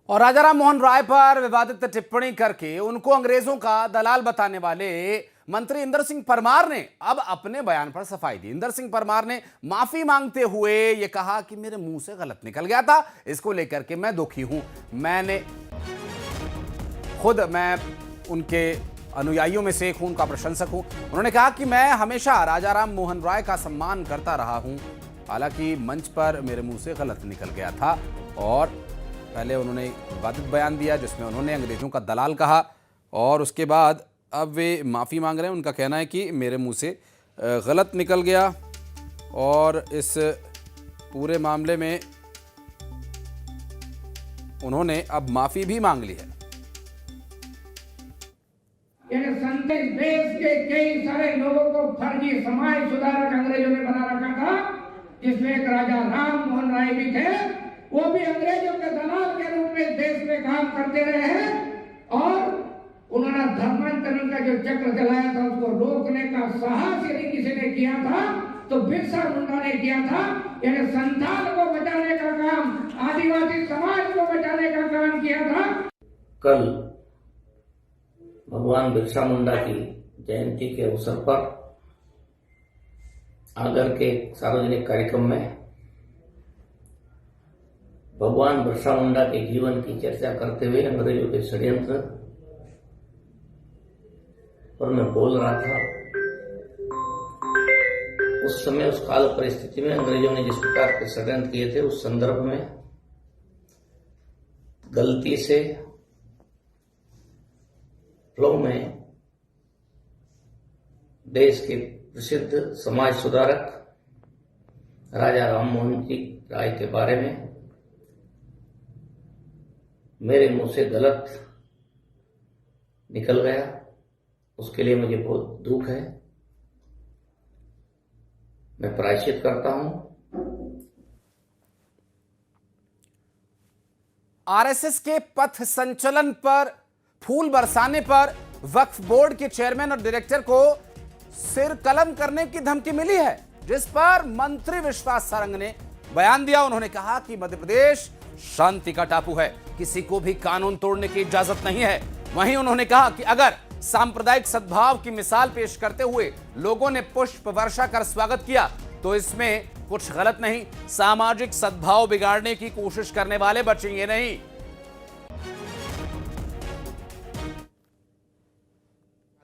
और राजाराम मोहन राय पर विवादित टिप्पणी करके उनको अंग्रेजों का दलाल बताने वाले मंत्री इंदर सिंह परमार ने अब अपने बयान पर सफाई दी। इंदर सिंह परमार ने माफी मांगते हुए यह कहा कि मेरे मुंह से गलत निकल गया था, इसको लेकर के मैं दुखी हूं। मैं उनके अनुयायियों में से एक हूं, उनका प्रशंसक हूं। उन्होंने कहा कि मैं हमेशा राजाराम मोहन राय का सम्मान करता रहा हूं, हालांकि मंच पर मेरे मुंह से गलत निकल गया था। और पहले उन्होंने विवादित बयान दिया जिसमें उन्होंने अंग्रेजों का दलाल कहा और उसके बाद अब वे माफ़ी मांग रहे हैं। उनका कहना है कि मेरे मुंह से गलत निकल गया और इस पूरे मामले में उन्होंने अब माफ़ी भी मांग ली है। देश के कई सारे लोगों को फर्जी समाज सुधारक अंग्रेजों ने बना रखा था, जिसमें एक राजा राम मोहन राय भी थे। वो भी अंग्रेजों के दलाल के रूप में देश में काम करते रहे हैं और उन्होंने धर्मांतरण का जो चक्र चलाया था उसको रोकने का साहस यदि किसी ने किया था तो बिरसा मुंडा ने किया था। यानी संथाल को बचाने का काम, आदिवासी समाज को बचाने का काम किया था। कल भगवान बिरसा मुंडा की जयंती के अवसर पर आगर के सार्वजनिक कार्यक्रम में भगवान बिरसा मुंडा के जीवन की चर्चा करते हुए अंग्रेजों के षड्यंत्र पर मैं बोल रहा था। उस समय उस काल परिस्थिति में अंग्रेजों ने जिस प्रकार के षड्यंत्र किए थे, उस संदर्भ में गलती से फ्लो में देश के प्रसिद्ध समाज सुधारक राजा राम मोहन जी राय के बारे में मेरे मुंह से गलत निकल गया। उसके लिए मुझे बहुत दुख है, मैं प्रायश्चित करता हूं। आरएसएस के पथ संचलन पर फूल बरसाने पर वक्फ बोर्ड के चेयरमैन और डायरेक्टर को सिर कलम करने की धमकी मिली है, जिस पर मंत्री विश्वास सारंग ने बयान दिया। उन्होंने कहा कि मध्य प्रदेश शांति का टापू है, किसी को भी कानून तोड़ने की इजाजत नहीं है। वहीं उन्होंने कहा कि अगर सांप्रदायिक सद्भाव की मिसाल पेश करते हुए लोगों ने पुष्प वर्षा कर स्वागत किया तो इसमें कुछ गलत नहीं। सामाजिक सद्भाव बिगाड़ने की कोशिश करने वाले बचेंगे नहीं।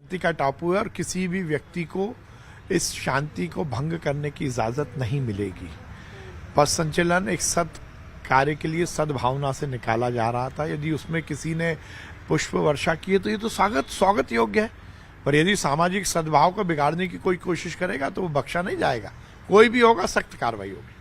शांति का टापू है और किसी भी व्यक्ति को इस शांति को भंग करने की इजाजत नहीं मिलेगी। पथ संचलन एक सत् कार्य के लिए सद्भावना से निकाला जा रहा था। यदि उसमें किसी ने पुष्प वर्षा की है तो ये तो स्वागत योग्य है, पर यदि सामाजिक सद्भाव को बिगाड़ने की कोई कोशिश करेगा तो वो बख्शा नहीं जाएगा। कोई भी होगा, सख्त कार्रवाई होगी।